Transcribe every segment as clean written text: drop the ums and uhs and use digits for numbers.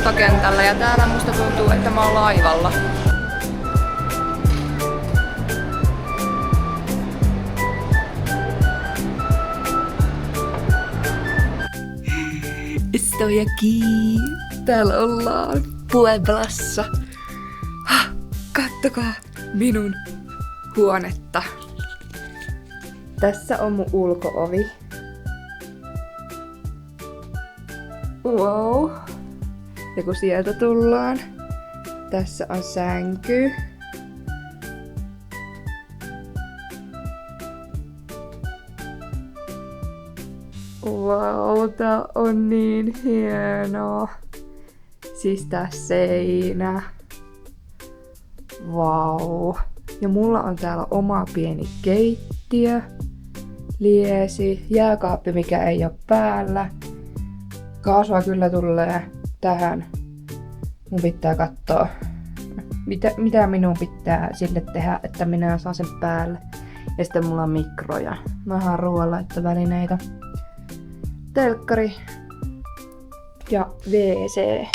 lentokentällä ja täällä musta tuntuu, että mä oon laivalla. Estoy aquí. Täällä ollaan Pueblassa. Kattokaa minun huonetta. Tässä on mun ulko-ovi. Wow. Ja kun sieltä tullaan, tässä on sänky. Wow, tää on niin hienoa. Siis tää seinä. Wow. Ja mulla on täällä oma pieni keittiö. Liesi, jääkaappi mikä ei oo päällä. Kaasua kyllä tulee tähän. Mun pitää katsoa, mitä minun pitää sille tehdä, että minä saan sen päälle. Ja sitten mulla on mikroja. Vähän ruoanlaittovälineitä. Telkkari. Ja WC.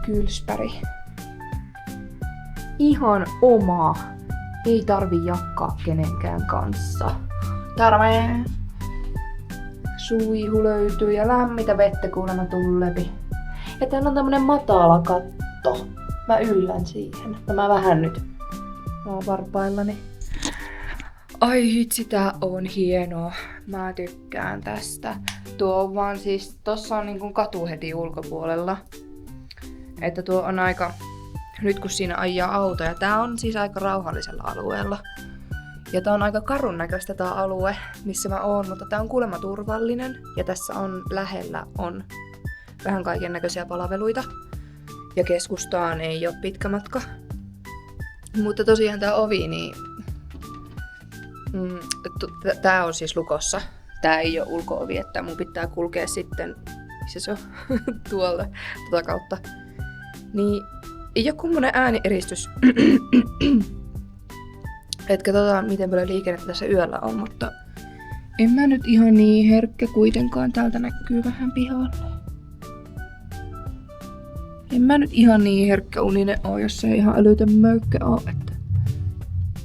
Kylspäri. Ihan oma. Ei tarvi jakaa kenenkään kanssa. Tarvee. Suihu löytyy ja lämmitä vettä kuulemma tullepi. Ja täällä on tämmönen matala katto. Mä yllän siihen. Mä vähän nyt. Mä oon varpaillani. Ai hitsi, tää on hienoa. Mä tykkään tästä. Tuo on vaan siis, tossa on niinku katu heti ulkopuolella. Että tuo on aika, nyt kun siinä ajaa autoja, tää on siis aika rauhallisella alueella. Ja tää on aika karun näköistä tää alue, missä mä oon, mutta tää on kuulemma turvallinen. Ja tässä on lähellä on vähän kaiken näköisiä palveluita. Ja keskustaan ei oo pitkä matka. Mutta tosiaan tää ovi, niin tää on siis lukossa. Tää ei oo ulko-ovi, että mun pitää kulkea sitten, missä se on, tuolle, tota kautta. Niin ei oo kummonen äänieristys. Et katsotaan miten paljon liikennettä tässä yöllä on, mutta en mä nyt ihan niin herkkä kuitenkaan. Täältä näkyy vähän pihalle. En mä nyt ihan niin herkkä uninen oo, jos ei ihan älytön möykkä oo, että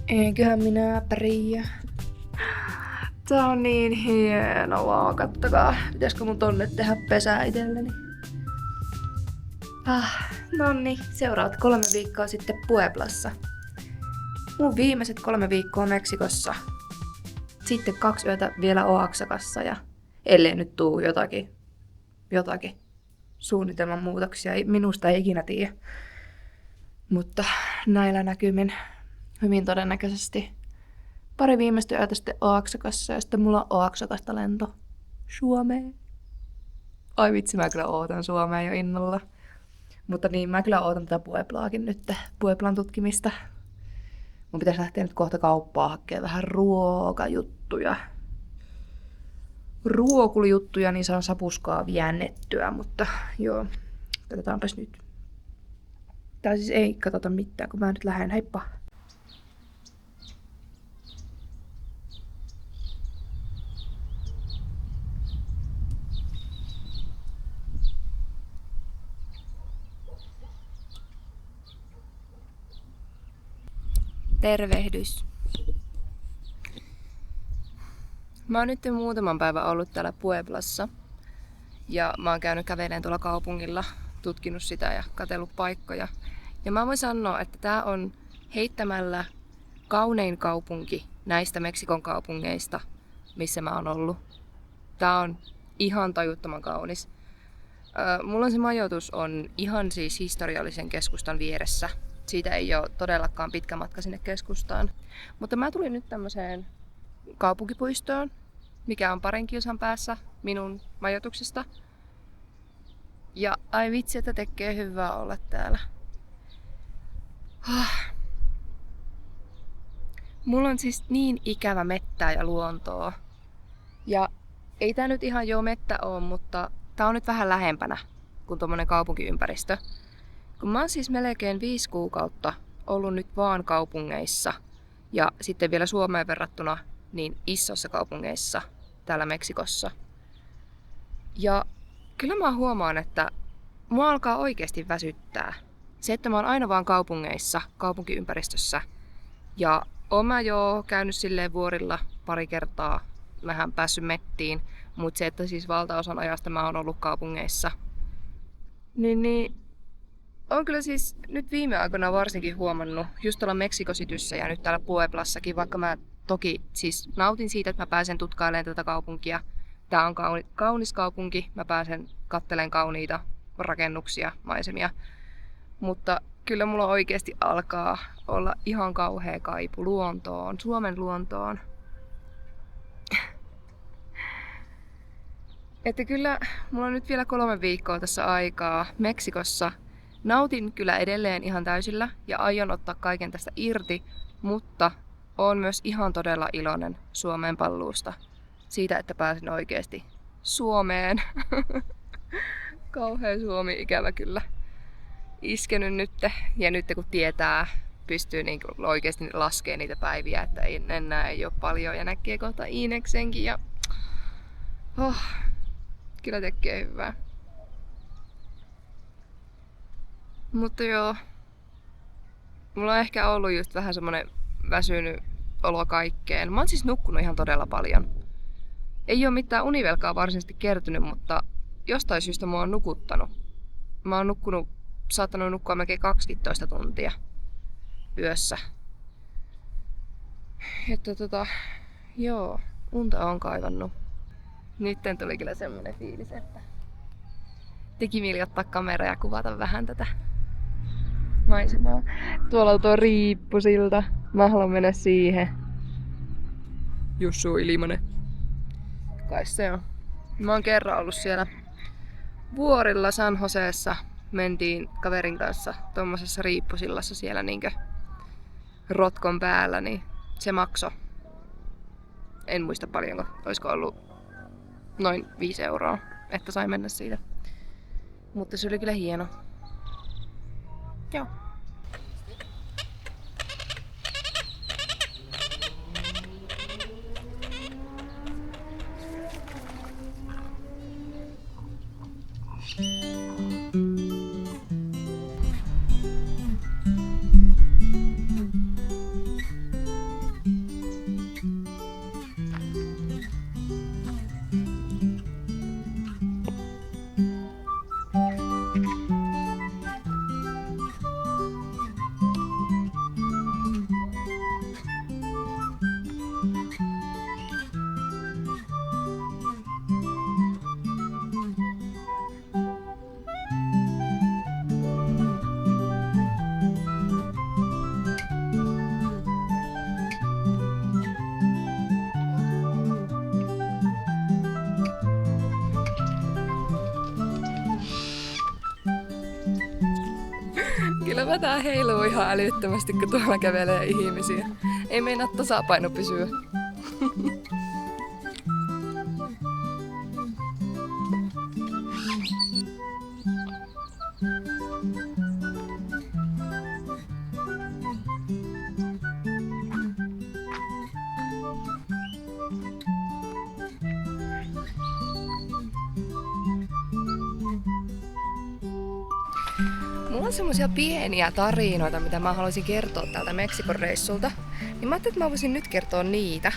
eiköhän minä pärjää. Tää on niin hienoa, kattokaa. Pitäisikö mun tonne tehdä pesää itselleni? Nonni, seuraavat 3 viikkoa sitten Pueblassa. Mun viimeiset 3 viikkoa Meksikossa. Sitten 2 yötä vielä Oaxacassa ja ellei nyt tuu jotakin suunnitelman muutoksia. Minusta ei ikinä tiedä. Mutta näillä näkymin hyvin todennäköisesti 2 viimeistä yötä sitten Oaxacassa ja sitten mulla on Oaxacasta lento Suomeen. Ai vitsi, mä kyllä ootan Suomeen jo innolla. Mutta niin, mä kyllä ootan tätä Pueblaakin nyt, Pueblan tutkimista. Mun pitäisi lähteä nyt kohta kauppaan hakemaan vähän ruokulijuttuja, niin saan sapuskaa viennettyä, mutta joo, katsotaanpas nyt. Tai siis ei katsota mitään, kun mä nyt lähden, heippa! Tervehdys. Mä oon nyt muutaman päivän ollut täällä Pueblassa. Ja mä oon käynyt kävelemään tuolla kaupungilla, tutkinut sitä ja katsellut paikkoja. Ja mä voin sanoa, että tää on heittämällä kaunein kaupunki näistä Meksikon kaupungeista, missä mä oon ollut. Tää on ihan tajuttoman kaunis. Mulla on se majoitus on ihan siis historiallisen keskustan vieressä. Siitä ei ole todellakaan pitkä matka sinne keskustaan. Mutta mä tulin nyt tämmöiseen kaupunkipuistoon, mikä on 2 kilsan päässä minun majoituksesta. Ja ai vitsi, että tekee hyvää olla täällä. Mulla on siis niin ikävä mettää ja luontoa. Ja ei tää nyt ihan mettä oo, mutta tää on nyt vähän lähempänä kuin tommonen kaupunkiympäristö. Kun mä oon siis melkein 5 kuukautta ollut nyt vaan kaupungeissa ja sitten vielä Suomeen verrattuna niin isossa kaupungeissa täällä Meksikossa. Ja kyllä mä huomaan, että mua alkaa oikeasti väsyttää. Se, että mä oon aina vaan kaupungeissa, kaupunkiympäristössä. Ja oon mä jo käynyt silleen vuorilla pari kertaa, vähän päässyt mettiin. Mutta se, että siis valtaosan ajasta mä oon ollut kaupungeissa. Niin on kyllä siis nyt viime aikoina varsinkin huomannut, just tuolla Mexico Cityssä ja nyt täällä Pueblassakin, vaikka mä toki siis nautin siitä, että mä pääsen tutkailemaan tätä kaupunkia. Tää on kaunis kaupunki, mä pääsen katselemaan kauniita rakennuksia, maisemia. Mutta kyllä mulla oikeasti alkaa olla ihan kauhea kaipu luontoon, Suomen luontoon. Että kyllä mulla on nyt vielä 3 viikkoa tässä aikaa Meksikossa. Nautin kyllä edelleen ihan täysillä ja aion ottaa kaiken tästä irti, mutta oon myös ihan todella iloinen Suomeen paluusta. Siitä, että pääsin oikeasti Suomeen. Kauhea Suomi, ikävä kyllä. Iskenyt nyt ja nyt kun tietää, pystyy niin oikeasti laskemaan niitä päiviä, että enää ei ole paljon ja näkee kohta Iineksenkin ja kyllä tekee hyvää. Mutta joo, mulla on ehkä ollut just vähän semmonen väsynyt olo kaikkeen. Mä oon siis nukkunut ihan todella paljon. Ei oo mitään univelkaa varsinaisesti kertynyt, mutta jostain syystä mä oon nukuttanut. Mä oon saattanut nukkua melkein 12 tuntia yössä. Että joo, unta on kaivannut. Nytten tuli kyllä semmonen fiilis, että teki mieli ottaa kamera ja kuvata vähän tätä maisemaa. Tuolla on tuo Riippusilta. Mä haluan mennä siihen. Jussu Ilmanen. Kai se on. Mä oon kerran ollut siellä vuorilla San Joseessa. Mentiin kaverin kanssa tommosessa Riippusillassa siellä niinkö rotkon päällä, niin se maksoi. En muista paljonko. Olisiko ollut noin 5 €, että sai mennä siitä. Mutta se oli kyllä hieno. Joo. Kyllä mä tää heiluu ihan älyttömästi, kun tuolla kävelee ihmisiä. Ei meinaa tasapaino pysyä. Mulla on semmosia pieniä tarinoita, mitä mä haluaisin kertoa täältä Meksikon reissulta. Niin mä ajattelin, että mä voisin nyt kertoa niitä.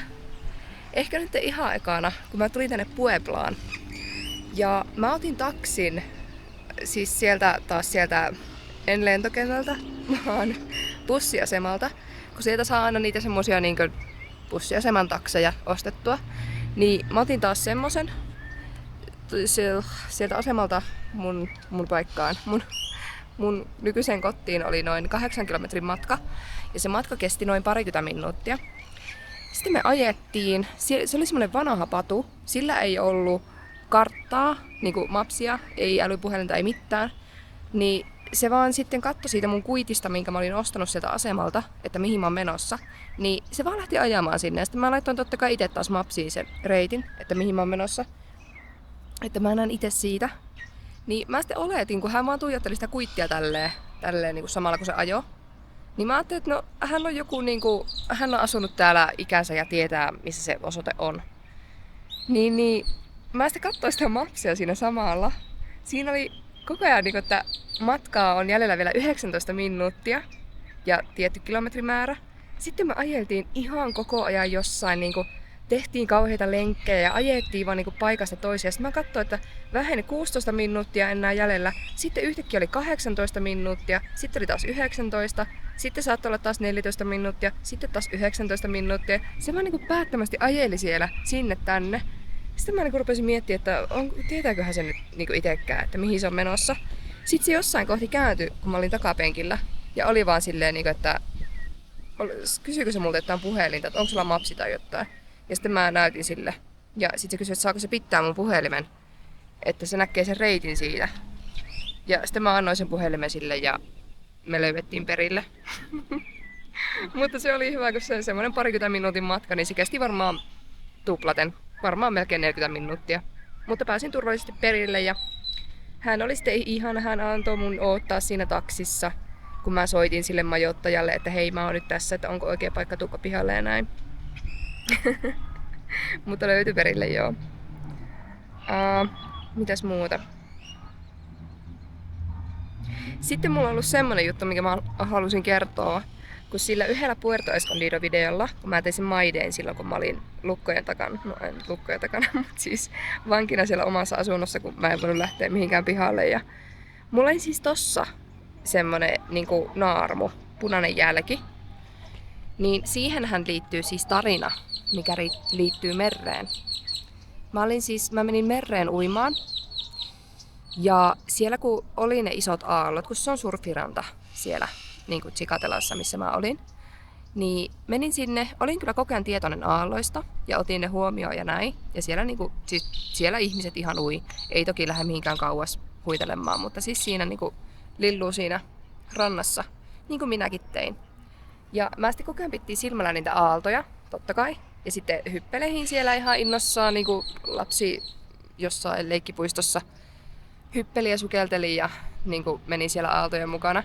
Ehkä nyt ihan ekana, kun mä tulin tänne Pueblaan. Ja mä otin taksin, siis sieltä en lentokentältä, vaan bussiasemalta. Kun sieltä saa aina niitä semmosia niinkö bussiaseman takseja ostettua. Niin mä otin taas semmosen sieltä asemalta mun paikkaan. Mun nykyiseen kotiin oli noin 8 kilometrin matka ja se matka kesti noin 20 minuuttia. Sitten me ajettiin, se oli semmoinen vanha patu, sillä ei ollut karttaa, niinku mapsia, ei älypuhelinta, ei mitään. Niin se vaan sitten katsoi siitä mun kuitista, minkä mä olin ostanut sieltä asemalta, että mihin mä oon menossa. Niin se vaan lähti ajamaan sinne ja sitten mä laitoin totta kai itse taas mapsiin sen reitin, että mihin mä oon menossa. Että mä näen itse siitä. Niin mä sitten oletin, kun hän vaan tuijotteli sitä kuittia tälleen niin kuin samalla kun se ajoi. Niin mä ajattelin, että no hän on joku niinku, hän on asunut täällä ikänsä ja tietää missä se osoite on. Niin mä sitten katsoin sitä mapsia siinä samalla. Siinä oli koko ajan, niin että matkaa on jäljellä vielä 19 minuuttia ja tietty kilometrimäärä. Sitten me ajeltiin ihan koko ajan jossain, niin kuin, tehtiin kauheita lenkkejä ja ajettiin vaan niin kuin paikasta toiseen. Sitten mä katsoin, että väheni 16 minuuttia enää jäljellä. Sitten yhtäkkiä oli 18 minuuttia, sitten oli taas 19, sitten saattoi olla taas 14 minuuttia, sitten taas 19 minuuttia. Se vaan niin kuin päättömästi ajeli siellä sinne tänne. Sitten mä niin rupesin miettimään, että tietääköhän se nyt niin itsekään, että mihin se on menossa. Sitten se jossain kohti kääntyi, kun mä olin takapenkillä. Ja oli vaan silleen, että kysyykö se multa jotain puhelinta, että onko sulla mapsi tai jotain. Ja sitten mä näytin sille. Ja sitten se kysyi, että saako se pitää mun puhelimen, että se näkee sen reitin siitä. Ja sitten mä annoin sen puhelimen sille ja me löydettiin perille. Mutta se oli hyvä, kun se semmoinen 20 minuutin matka, niin se kesti varmaan tuplaten. Varmaan melkein 40 minuuttia. Mutta pääsin turvallisesti perille ja hän oli sitten ihana, hän antoi mun odottaa siinä taksissa, kun mä soitin sille majoittajalle, että hei, mä oon nyt tässä, että onko oikea paikka tuukka pihalle ja näin. Mutta löytyi perille, joo. Mitäs muuta? Sitten mulla on ollut semmonen juttu, mikä mä halusin kertoa. Kun sillä yhdellä Puerto Escondido-videolla, kun mä tein sen maideen silloin, kun mä olin lukkojen takana, no en lukkojen takana, mutta siis vankina siellä omassa asunnossa, kun mä en voinut lähteä mihinkään pihalle. Ja mulla oli siis tossa semmonen niinku naarmu, punainen jälki. Niin siihenhän liittyy siis tarina, mikä liittyy mereen. Mä menin mereen uimaan. Ja siellä kun oli ne isot aallot, kun se on surfiranta siellä niin kuin Chikatelassa, missä mä olin, niin menin sinne, olin kyllä koko ajan tietoinen aalloista ja otin ne huomioon ja näin. Ja siellä, niin kuin, siis siellä ihmiset ihan ui, ei toki lähde mihinkään kauas huitelemaan, mutta siis siinä niin kuin lilluu siinä rannassa, niin kuin minäkin tein. Ja mä sitten koko ajan pittiin silmällä niitä aaltoja, totta kai. Ja sitten hyppelehin siellä ihan innossaan, niin kuin lapsi jossain leikkipuistossa hyppeli ja sukelteli ja niin kuin meni siellä aaltojen mukana.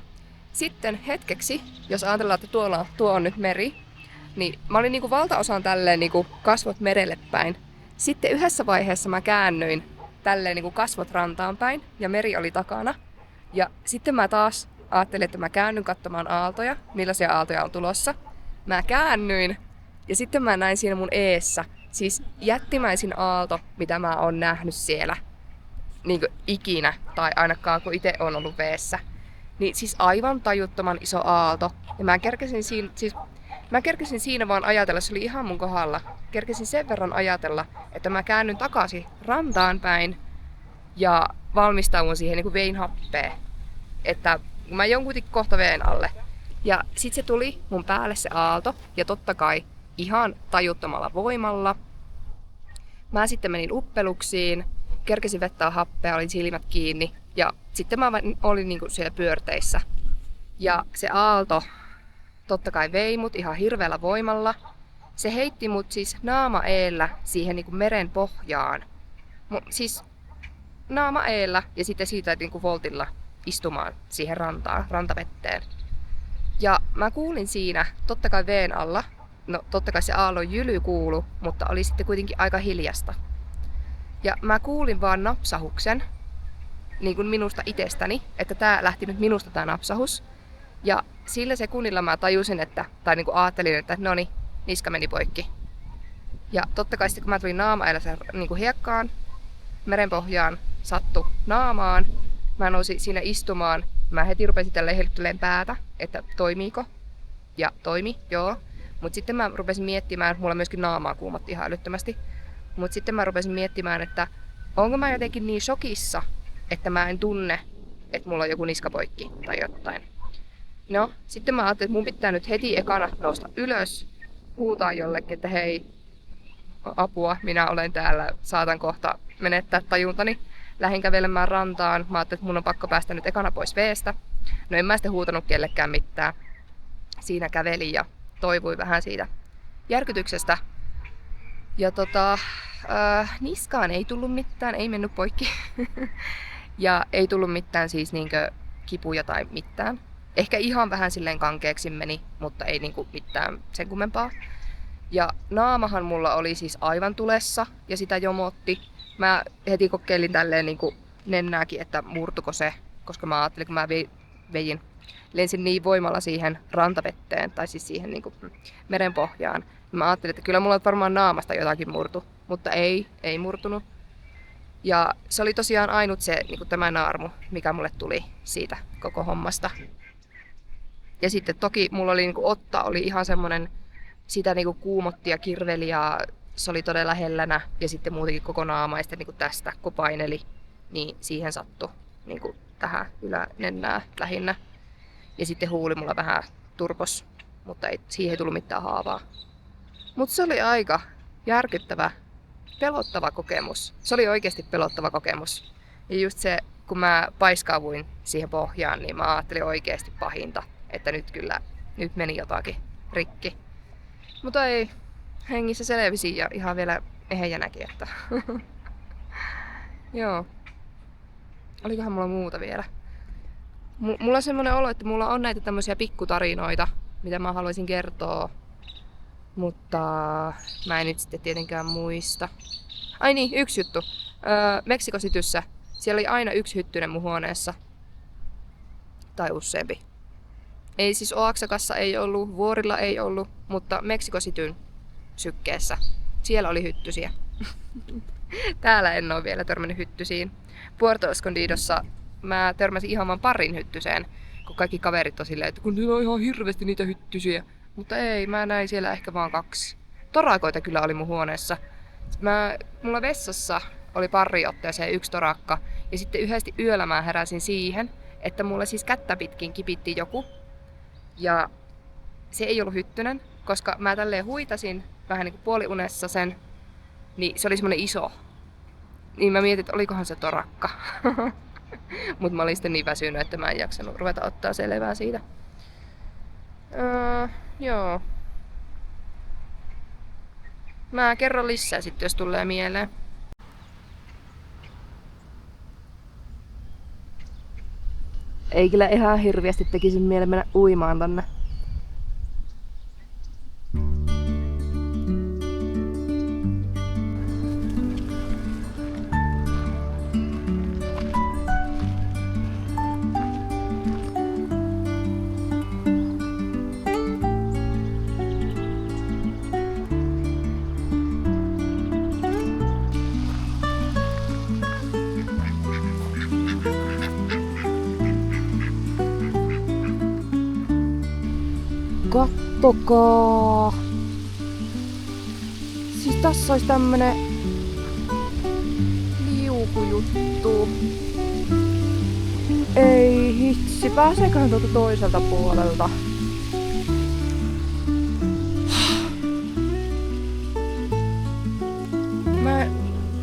Sitten hetkeksi, jos ajatellaan, että tuo on nyt meri, niin mä olin niin kuin valtaosan tälleen niin kuin kasvot merelle päin. Sitten yhdessä vaiheessa mä käännyin tälleen niin kuin kasvot rantaan päin ja meri oli takana. Ja sitten mä taas ajattelin, että mä käännyn katsomaan aaltoja, millaisia aaltoja on tulossa. Mä käännyin ja sitten mä näin siinä mun eessä, siis jättimäisin aalto, mitä mä oon nähnyt siellä niin kuin ikinä, tai ainakaan kun itse on ollut veessä. Niin siis aivan tajuttoman iso aalto. Ja mä kerkesin siinä vaan ajatella, se oli ihan mun kohdalla. Kerkesin sen verran ajatella, että mä käännyn takaisin rantaan päin ja valmistaudun siihen, niin kuin vein happea. Että mä jonkun kohta veen alle. Ja sit se tuli mun päälle se aalto, ja totta kai ihan tajuttomalla voimalla. Mä sitten menin uppeluksiin, kerkesin vettää happea, olin silmät kiinni, ja sitten mä olin niinku siellä pyörteissä. Ja se aalto totta kai vei mut ihan hirveällä voimalla. Se heitti mut siis naama eellä siihen niinku meren pohjaan. Siis naama eellä ja sitten siitä niinku voltilla istumaan siihen rantavetteen. Ja mä kuulin siinä, totta kai veen alla, no totta kai se aallon jyly kuulu, mutta oli sitten kuitenkin aika hiljasta. Ja mä kuulin vaan napsahuksen, niin kuin minusta itsestäni, että tää lähti nyt minusta tää napsahus. Ja sillä sekunnilla mä tajusin, tai niin kuin ajattelin, että noni, niska meni poikki. Ja totta kai sitten kun mä tulin naamailla niin kuin hiekkaan, merenpohjaan, sattu naamaan, mä nousin siinä istumaan, mä heti rupesin tälleen heiluttelemaan päätä, että toimiiko. Ja toimi, joo. Mut sitten mä rupesin miettimään, mulla myöskin naamaa kuumotti ihan älyttömästi. Mut sitten mä rupesin miettimään, että onko mä jotenkin niin shokissa, että mä en tunne, että mulla on joku niskapoikki tai jotain. No, sitten mä ajattelin, että mun pitää nyt heti ekana nousta ylös, huutaa jollekin, että hei, apua, minä olen täällä, saatan kohta menettää tajuntani. Lähdin kävelemään rantaan, mä ajattelin, että mun on pakko päästä nyt ekana pois veestä. No en mä sitten huutanut kellekään mitään. Siinä kävelin ja toivuin vähän siitä järkytyksestä. Ja niskaan ei tullut mitään, ei mennyt poikki. Ja ei tullut mitään siis niinkö kipuja tai mitään. Ehkä ihan vähän silleen kankeeksi meni, mutta ei niinku mitään sen kummempaa. Ja naamahan mulla oli siis aivan tulessa ja sitä jomotti. Mä heti kokeilin tälleen niinku nennääkin, että murtuko se, koska mä ajattelin, kun mä lensin niin voimalla siihen rantavetteen, tai siis siihen niin kuin merenpohjaan, niin mä ajattelin, että kyllä mulla varmaan naamasta jotakin murtu, mutta ei murtunut. Ja se oli tosiaan ainut se niin kuin tämä naarmu, mikä mulle tuli siitä koko hommasta. Ja sitten toki mulla oli niin kuin otta, oli ihan semmonen, sitä niin kuin kuumotti ja kirveli ja se oli todella hellänä. Ja sitten muutenkin koko naama ja sitten niin kuin tästä, kun paineli, niin siihen sattui niin kuin tähän ylänennää lähinnä. Ja sitten huuli mulla vähän turpos, mutta siihen ei tullut mitään haavaa. Mutta se oli aika järkyttävä, pelottava kokemus. Se oli oikeasti pelottava kokemus. Ja just se, kun mä paiskaavuin siihen pohjaan, niin mä ajattelin oikeasti pahinta. Että nyt meni jotakin rikki. Mutta ei, hengissä selvisi ja ihan vielä ehjänäkin, että joo. Olikohan mulla muuta vielä? Mulla on semmoinen olo, että mulla on näitä tämmöisiä pikkutarinoita, mitä mä haluaisin kertoa. Mutta mä en nyt sitten tietenkään muista. Ai niin, yksi juttu. Meksiko Cityssä. Siellä oli aina yksi hyttynen mun huoneessa. Tai useampi. Ei siis Oaxacassa ei ollut, vuorilla ei ollut, mutta Meksiko Cityn sykkeessä. Siellä oli hyttysiä. Täällä en ole vielä törmännyt hyttysiin. Puerto Escondidossa mä törmäsin ihan vaan parin hyttyseen, kun kaikki kaverit on silleen, että kun niillä on ihan hirveästi niitä hyttysiä. Mutta ei, mä näin siellä ehkä vaan 2. Torakoita kyllä oli mun huoneessa. Mulla vessassa oli pariotteeseen 1 torakka. Ja sitten yhdesti yöllä mä heräsin siihen, että mulla siis kättä pitkin kipitti joku. Ja se ei ollut hyttynen, koska mä tälleen huitasin vähän niin kuin puoliunessa sen. Niin se oli semmonen iso. Niin mä mietin, että olikohan se torakka. Mut mä olin sitten niin väsynyt, että mä en jaksanut ruveta ottaa selvää siitä. Joo. Mä kerron lisää sitten, jos tulee mieleen. Ei kyllä ihan hirveästi tekisi mieli mennä uimaan tänne. Kattokaa! Siis tässä olisi tämmönen liukujuttu. Ei hitsi, pääseeköhän tuolta toiselta puolelta?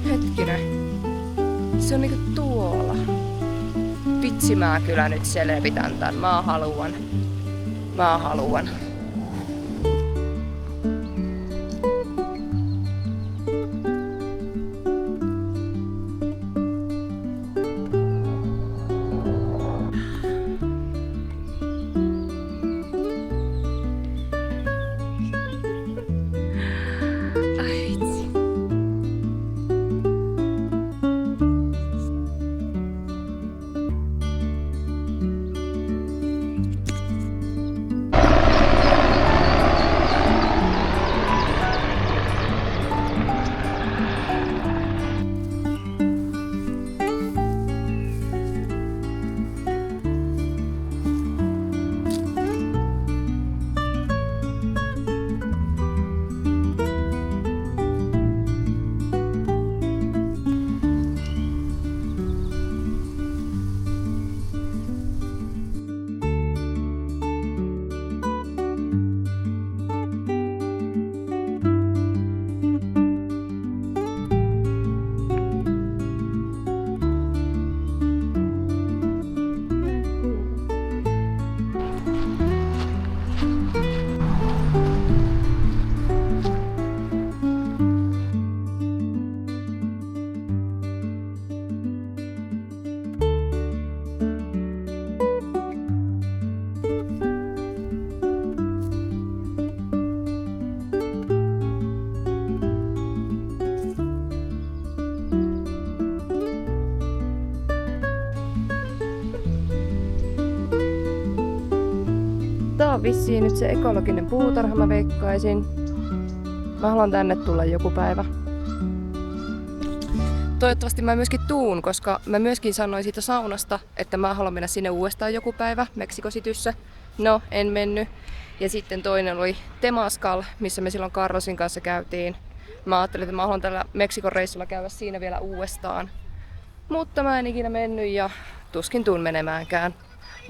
Hetkinen. Se on niinku tuolla. Vitsi, mä kyllä nyt selvitän tän. Mä haluan. on vissiin nyt se ekologinen puutarha, mä veikkaisin. Mä haluan tänne tulla joku päivä. Toivottavasti mä myöskin tuun, koska mä myöskin sanoin siitä saunasta, että mä haluan mennä sinne uudestaan joku päivä Mexico Cityssä. No, en mennyt. Ja sitten toinen oli Temascal, missä me silloin Carlosin kanssa käytiin. Mä ajattelin, että mä haluan tällä Meksikon reissulla käydä siinä vielä uudestaan. Mutta mä en ikinä mennyt ja tuskin tuun menemäänkään.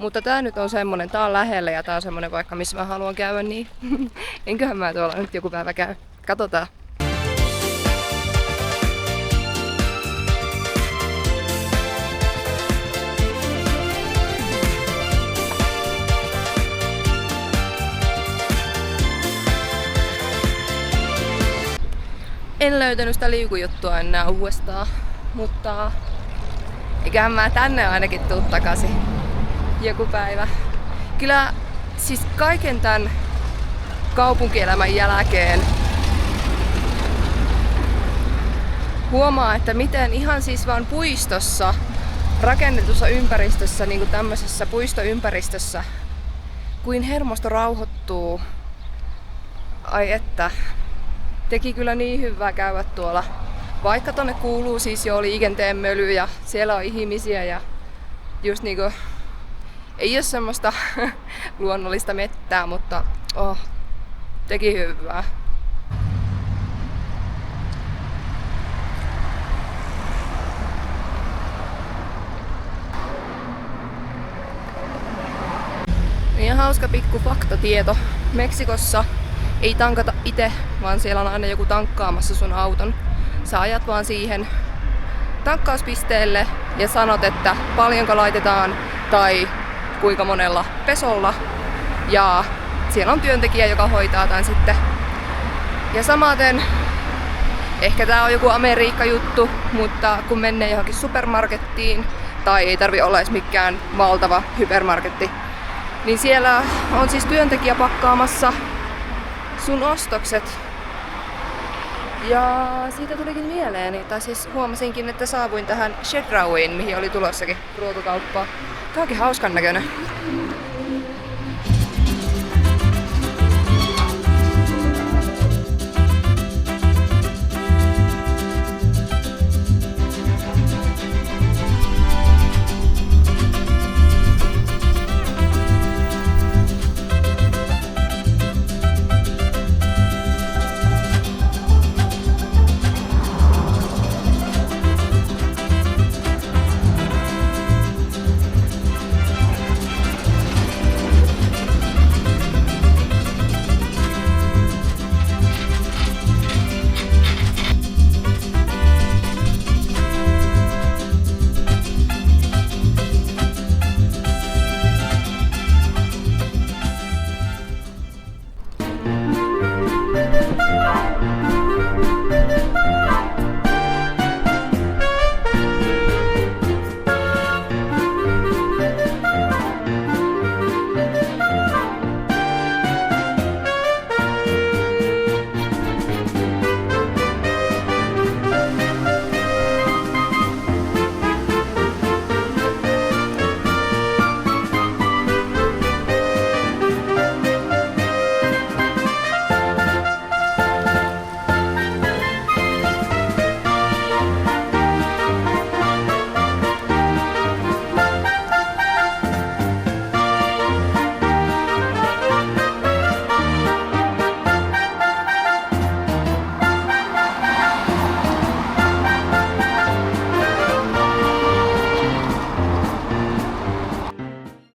Mutta tää nyt on semmonen, tää on lähellä ja tää on semmonen paikka, missä mä haluan käydä, niin enköhän mä tuolla nyt joku päivä käy. Katsotaan. En löytänyt sitä liukujuttua enää uudestaan, mutta eiköhän mä tänne ainakin tuu takaisin joku päivä. Kyllä siis kaiken tän kaupunkielämän jälkeen huomaa, että miten ihan siis vaan puistossa, rakennetussa ympäristössä, niin kuin tämmöisessä puistoympäristössä, kuin hermosto rauhoittuu. Ai että. Teki kyllä niin hyvää käydä tuolla. Vaikka tonne kuuluu siis jo liikenteen möly ja siellä on ihmisiä ja just niinku ei ole semmoista luonnollista mettää, mutta teki hyvää. Ihan hauska pikku faktatieto. Meksikossa ei tankata itse, vaan siellä on aina joku tankkaamassa sun auton. Sä ajat vaan siihen tankkauspisteelle ja sanot, että paljonko laitetaan tai kuinka monella pesolla. Ja siellä on työntekijä, joka hoitaa tämän sitten. Ja samaten, ehkä tää on joku Amerikka-juttu, mutta kun menee johonkin supermarkettiin, tai ei tarvi olla edes mikään valtava hypermarketti, niin siellä on siis työntekijä pakkaamassa sun ostokset. Ja siitä tulikin mieleeni, tai siis huomasinkin, että saavuin tähän Chedrauiin, mihin oli tulossakin ruokakauppaa. Tää onkin hauskan näköinen.